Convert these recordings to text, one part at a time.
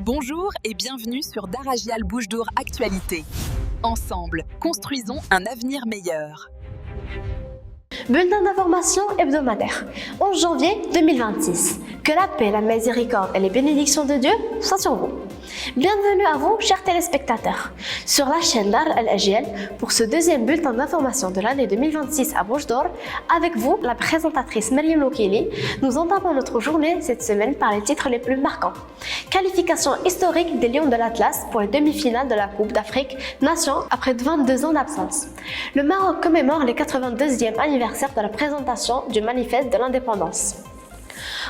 Bonjour et bienvenue sur Daragial Bouche d'Or Actualité. Ensemble, construisons un avenir meilleur. Bulletin d'information hebdomadaire, 11 janvier 2026. Que la paix, la miséricorde et les bénédictions de Dieu soient sur vous. Bienvenue à vous, chers téléspectateurs, sur la chaîne Dar Al-Ajyal pour ce deuxième bulletin d'information de l'année 2026 à Bouche d'Or. Avec vous, la présentatrice Mariam Loukili. Nous entamons notre journée cette semaine par les titres les plus marquants. Qualification historique des Lions de l'Atlas pour les demi-finales de la Coupe d'Afrique Nation après 22 ans d'absence. Le Maroc commémore les 82e anniversaire de la présentation du manifeste de l'indépendance.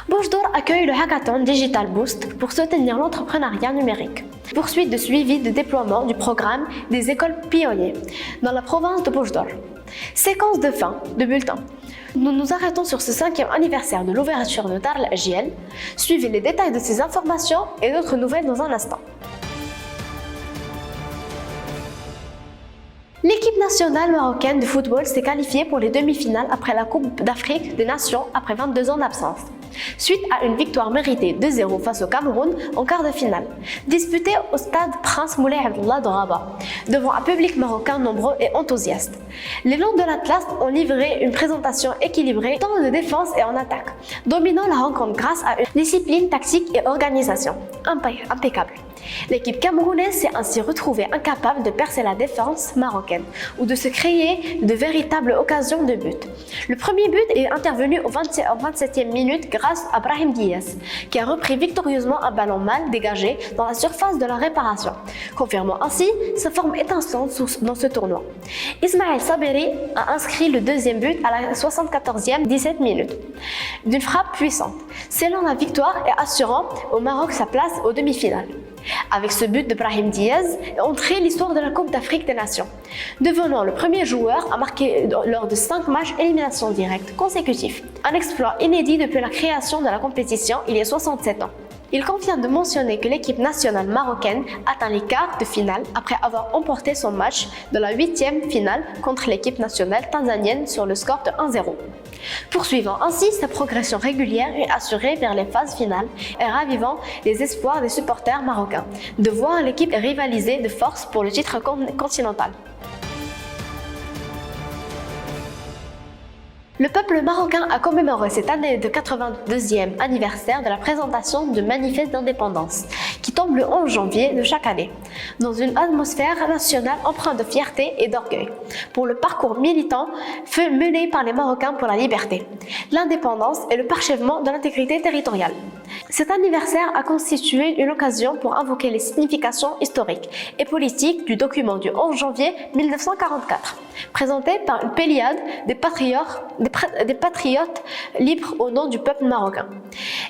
Bouche d'Or accueille le hackathon Digital Boost pour soutenir l'entrepreneuriat numérique. Poursuite de suivi de déploiement du programme des écoles pionniers dans la province de Bouche d'Or. Séquence de fin de bulletin. Nous nous arrêtons sur ce 5e anniversaire de l'ouverture de Dar Al-Ajyal. Suivez les détails de ces informations et d'autres nouvelles dans un instant. L'équipe nationale marocaine de football s'est qualifiée pour les demi-finales après la Coupe d'Afrique des Nations après 22 ans d'absence. Suite à une victoire méritée 2-0 face au Cameroun en quart de finale, disputée au stade Prince Moulay Abdallah de Rabat, devant un public marocain nombreux et enthousiaste. Les Lions de l'Atlas ont livré une présentation équilibrée tant de défense et en attaque, dominant la rencontre grâce à une discipline tactique et organisation impeccable. L'équipe camerounaise s'est ainsi retrouvée incapable de percer la défense marocaine ou de se créer de véritables occasions de but. Le premier but est intervenu au 27e minute grâce à Brahim Diaz, qui a repris victorieusement un ballon mal dégagé dans la surface de la réparation, confirmant ainsi sa forme étincelante dans ce tournoi. Ismaël Saberi a inscrit le deuxième but à la 74e 17 minutes, d'une frappe puissante, scellant la victoire et assurant au Maroc sa place aux demi-finales. Avec ce but de Brahim Diaz est entrée l'histoire de la Coupe d'Afrique des Nations, devenant le premier joueur à marquer lors de 5 matchs élimination directe consécutifs, un exploit inédit depuis la création de la compétition il y a 67 ans. Il convient de mentionner que l'équipe nationale marocaine atteint les quarts de finale après avoir emporté son match de la 8e finale contre l'équipe nationale tanzanienne sur le score de 1-0. Poursuivant ainsi sa progression régulière et assurée vers les phases finales et ravivant les espoirs des supporters marocains de voir l'équipe rivaliser de force pour le titre continental. Le peuple marocain a commémoré cette année de 82e anniversaire de la présentation du manifeste d'indépendance, qui tombe le 11 janvier de chaque année, dans une atmosphère nationale empreinte de fierté et d'orgueil, pour le parcours militant mené par les Marocains pour la liberté, l'indépendance et le parchèvement de l'intégrité territoriale. Cet anniversaire a constitué une occasion pour invoquer les significations historiques et politiques du document du 11 janvier 1944, présenté par une pléiade des patriotes libres au nom du peuple marocain,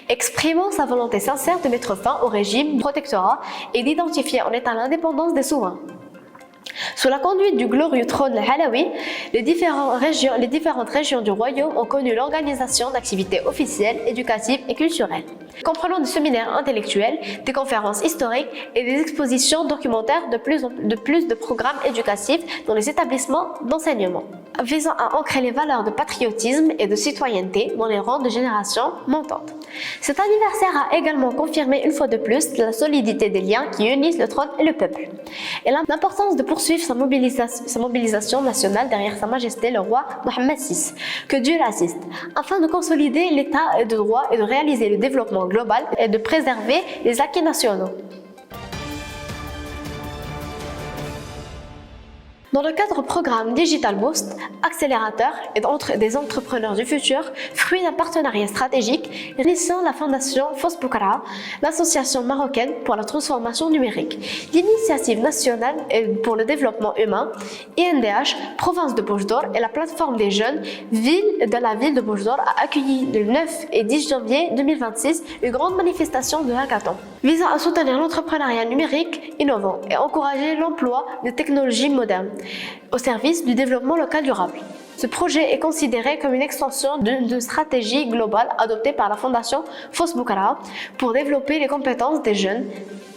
exprimant sa volonté sincère de mettre fin au régime protectorat et d'identifier en état l'indépendance des souverains. Sous la conduite du glorieux trône Alaoui, les différentes régions du royaume ont connu l'organisation d'activités officielles, éducatives et culturelles, comprenant des séminaires intellectuels, des conférences historiques et des expositions documentaires de plus de programmes éducatifs dans les établissements d'enseignement, visant à ancrer les valeurs de patriotisme et de citoyenneté dans les rangs de générations montantes. Cet anniversaire a également confirmé une fois de plus la solidité des liens qui unissent le trône et le peuple, et l'importance de poursuivre sa mobilisation nationale derrière Sa Majesté le roi Mohammed VI, que Dieu l'assiste, afin de consolider l'état de droit et de réaliser le développement global et de préserver les acquis nationaux. Dans le cadre du programme Digital Boost, accélérateur et des entrepreneurs du futur, fruit d'un partenariat stratégique, initiant la fondation Fosbukara, l'association marocaine pour la transformation numérique, l'initiative nationale pour le développement humain, INDH, province de Bouche d'Or et la plateforme des jeunes de la ville de Bouche d'Or a accueilli le 9 et 10 janvier 2026 une grande manifestation de hackathon, visant à soutenir l'entrepreneuriat numérique innovant et encourager l'emploi de technologies modernes au service du développement local durable. Ce projet est considéré comme une extension d'une stratégie globale adoptée par la Fondation Fos Boukara pour développer les compétences des jeunes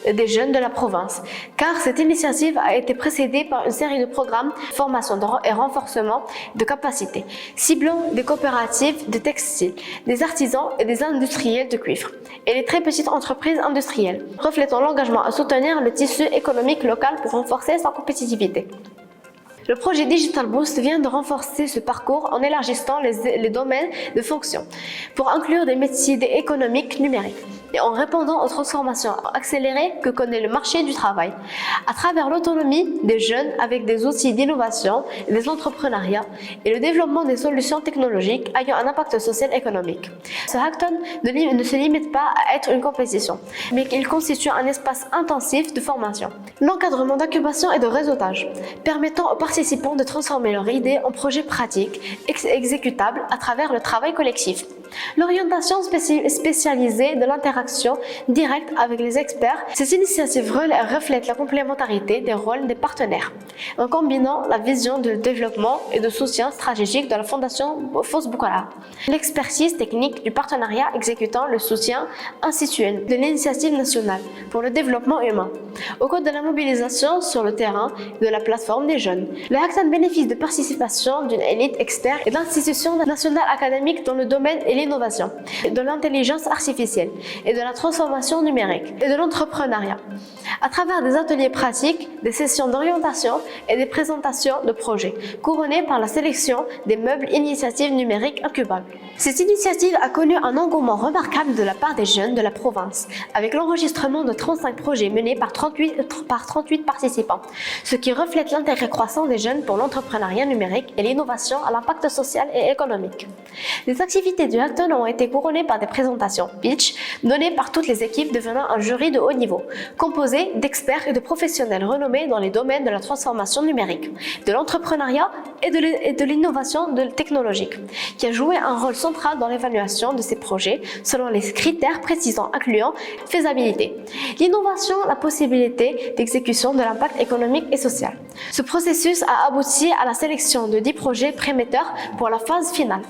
de la province, car cette initiative a été précédée par une série de programmes, formation et renforcement de capacités, ciblant des coopératives de textiles, des artisans et des industriels de cuivre, et les très petites entreprises industrielles, reflétant l'engagement à soutenir le tissu économique local pour renforcer sa compétitivité. Le projet Digital Boost vient de renforcer ce parcours en élargissant les domaines de fonction pour inclure des métiers économiques numériques et en répondant aux transformations accélérées que connaît le marché du travail à travers l'autonomie des jeunes avec des outils d'innovation et des entrepreneuriats et le développement des solutions technologiques ayant un impact social et économique. Ce hackathon ne se limite pas à être une compétition, mais il constitue un espace intensif de formation. L'encadrement d'incubation et de réseautage, permettant aux participants de transformer leurs idées en projets pratiques exécutables à travers le travail collectif. L'orientation spécialisée de l'interaction directe avec les experts. Ces initiatives reflètent la complémentarité des rôles des partenaires, en combinant la vision de développement et de soutien stratégique de la Fondation Fos Boukara, l'expertise technique du partenariat exécutant le soutien institutionnel de l'initiative nationale pour le développement humain, au cours de la mobilisation sur le terrain de la plateforme des jeunes. Le hackathon bénéficie de participation d'une élite expert et d'institutions nationales académiques dans le domaine et l'innovation, de l'intelligence artificielle et de la transformation numérique et de l'entrepreneuriat, à travers des ateliers pratiques, des sessions d'orientation et des présentations de projets, couronnées par la sélection des meubles initiatives numériques incubables. Cette initiative a connu un engouement remarquable de la part des jeunes de la province, avec l'enregistrement de 35 projets menés par 38 participants, ce qui reflète l'intérêt croissant des jeunes pour l'entrepreneuriat numérique et l'innovation à l'impact social et économique. Les activités du hackathon ont été couronnées par des présentations pitch données par toutes les équipes, devenant un jury de haut niveau, composé d'experts et de professionnels renommés dans les domaines de la transformation numérique, de l'entrepreneuriat et de l'innovation technologique, qui a joué un rôle central dans l'évaluation de ces projets selon les critères précisant incluant faisabilité, l'innovation, la possibilité d'exécution de l'impact économique et social. Ce processus a abouti à la sélection de 10 projets prometteurs pour la phase finale,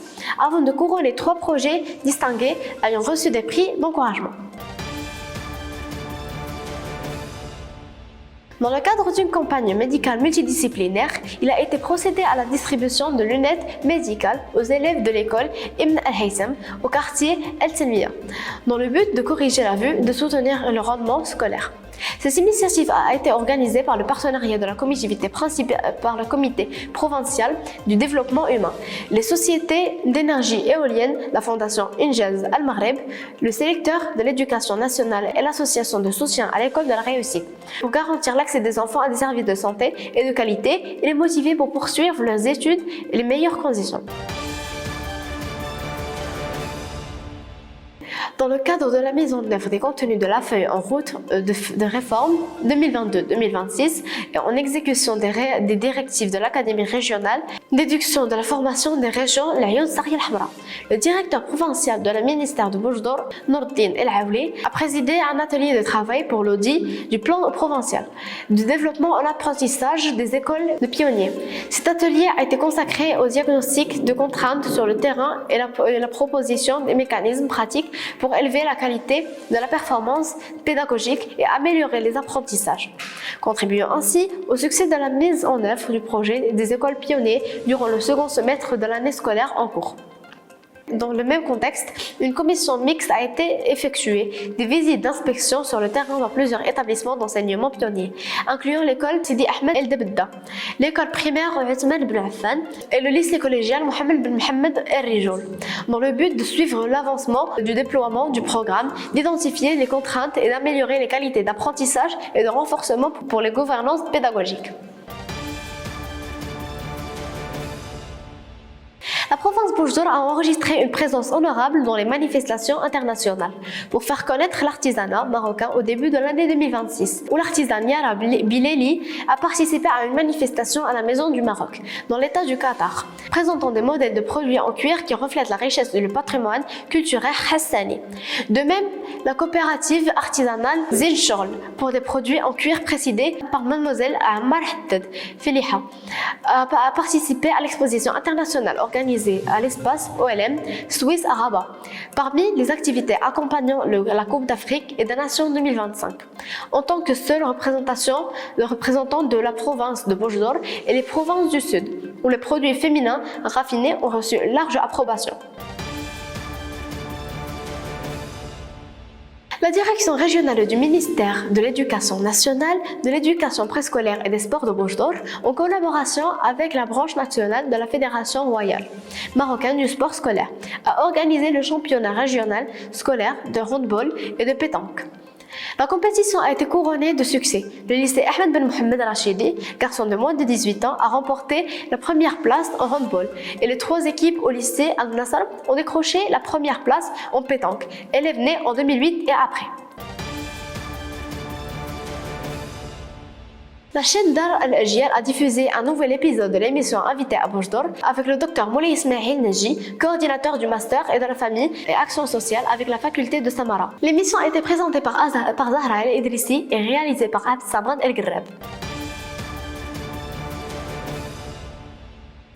avant de couronner 3 projets distingués ayant reçu des prix d'encouragement. Dans le cadre d'une campagne médicale multidisciplinaire, il a été procédé à la distribution de lunettes médicales aux élèves de l'école Ibn al-Haytham au quartier El Telmiya, dans le but de corriger la vue et de soutenir le rendement scolaire. Cette initiative a été organisée par le partenariat de la par le comité provincial du développement humain, les sociétés d'énergie éolienne, la fondation Injaz Al-Maghreb, le sélecteur de l'éducation nationale et l'association de soutien à l'école de la réussite, pour garantir l'accès des enfants à des services de santé et de qualité et les motiver pour poursuivre leurs études et les meilleures conditions. Dans le cadre de la mise en œuvre des contenus de la feuille en route de réforme 2022-2026 et en exécution des directives de l'Académie régionale d'éducation de la formation des régions l'Ayoun Sarya Al-Hamra, le directeur provincial de la ministère de Boujdour, Nourdine El Aouli, a présidé un atelier de travail pour l'audit du plan provincial de développement en apprentissage des écoles de pionniers. Cet atelier a été consacré au diagnostic de contraintes sur le terrain et la proposition des mécanismes pratiques pour élever la qualité de la performance pédagogique et améliorer les apprentissages, contribuant ainsi au succès de la mise en œuvre du projet des écoles pionniers durant le second semestre de l'année scolaire en cours. Dans le même contexte, une commission mixte a été effectuée, des visites d'inspection sur le terrain dans plusieurs établissements d'enseignement pionniers, incluant l'école Sidi Ahmed El Debda, l'école primaire Othman Ben Affan et le lycée collégial Mohamed Ben Mohamed El Rijoul, dans le but de suivre l'avancement du déploiement du programme, d'identifier les contraintes et d'améliorer les qualités d'apprentissage et de renforcement pour les gouvernances pédagogiques. La province Boujdor a enregistré une présence honorable dans les manifestations internationales pour faire connaître l'artisanat marocain au début de l'année 2026, où l'artisan Yara Bileli a participé à une manifestation à la Maison du Maroc, dans l'état du Qatar, présentant des modèles de produits en cuir qui reflètent la richesse du patrimoine culturel hassani. De même, la coopérative artisanale Zinchorl pour des produits en cuir présidée par mademoiselle Ammar Haddad Feliha a participé à l'exposition internationale organisée à l'espace OLM Suisse à Rabat, parmi les activités accompagnant la Coupe d'Afrique et des Nations 2025, en tant que seule représentant de la province de Boujdor et les provinces du Sud, où les produits féminins raffinés ont reçu une large approbation. La direction régionale du ministère de l'Éducation nationale, de l'Éducation préscolaire et des sports de Boujdor, en collaboration avec la branche nationale de la Fédération royale marocaine du sport scolaire, a organisé le championnat régional scolaire de handball et de pétanque. La compétition a été couronnée de succès. Le lycée Ahmed Ben Mohamed Rachidi, garçon de moins de 18 ans, a remporté la première place en handball et les 3 équipes au lycée Al-Nassr ont décroché la première place en pétanque, élèves nés en 2008 et après. La chaîne Dar Al-Ajyal a diffusé un nouvel épisode de l'émission Invité à Boujdor avec le Dr Moulay Ismail Naji, coordinateur du master et de la famille et action sociale avec la faculté de Samara. L'émission a été présentée par Zahra El Idrissi et réalisée par Abd Samad El Greb.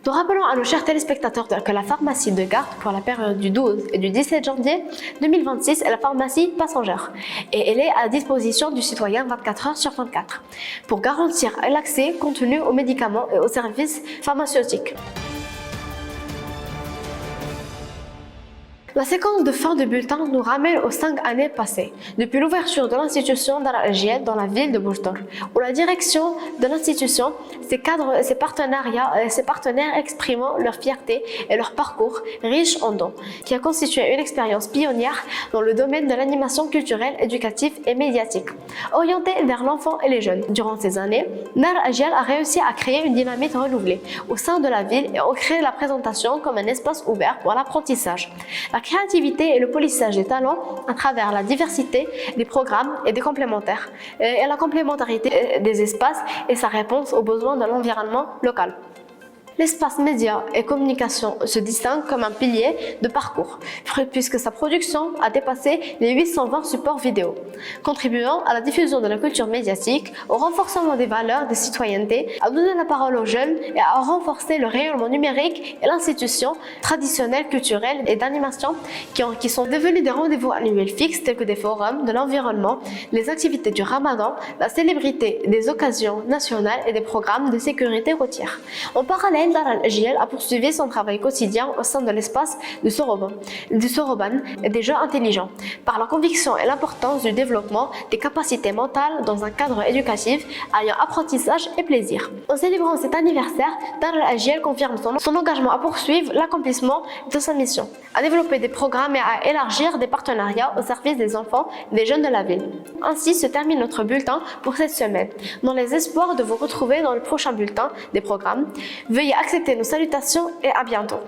Nous rappelons à nos chers téléspectateurs que la pharmacie de garde pour la période du 12 et du 17 janvier 2026 est la pharmacie passagère et elle est à disposition du citoyen 24 heures sur 24 pour garantir l'accès continu aux médicaments et aux services pharmaceutiques. La séquence de fin de bulletin nous ramène aux 5 années passées, depuis l'ouverture de l'institution Dar Al-Ajyal dans la ville de Boujdor, où la direction de l'institution, ses cadres et ses partenaires exprimant leur fierté et leur parcours riche en dons, qui a constitué une expérience pionnière dans le domaine de l'animation culturelle, éducative et médiatique, orientée vers l'enfant et les jeunes. Durant ces années, Dar Al-Ajyal a réussi à créer une dynamique renouvelée au sein de la ville et a créé la présentation comme un espace ouvert pour l'apprentissage, la créativité et le polissage des talents à travers la diversité des programmes et des complémentaires et la complémentarité des espaces et sa réponse aux besoins de l'environnement local. L'espace médias et communication se distingue comme un pilier de parcours, puisque sa production a dépassé les 820 supports vidéo, contribuant à la diffusion de la culture médiatique, au renforcement des valeurs de citoyenneté, à donner la parole aux jeunes et à renforcer le rayonnement numérique et l'institution traditionnelle, culturelle et d'animation qui sont devenus des rendez-vous annuels fixes tels que des forums de l'environnement, les activités du Ramadan, la célébrité des occasions nationales et des programmes de sécurité routière. En parallèle, Dar Al-Ajyal a poursuivi son travail quotidien au sein de l'espace du Soroban et des jeux intelligents, par la conviction et l'importance du développement des capacités mentales dans un cadre éducatif alliant apprentissage et plaisir. En célébrant cet anniversaire, Dar Al-Ajyal confirme son engagement à poursuivre l'accomplissement de sa mission, à développer des programmes et à élargir des partenariats au service des enfants et des jeunes de la ville. Ainsi se termine notre bulletin pour cette semaine. Dans les espoirs de vous retrouver dans le prochain bulletin des programmes, veuillez accepter nos salutations et à bientôt.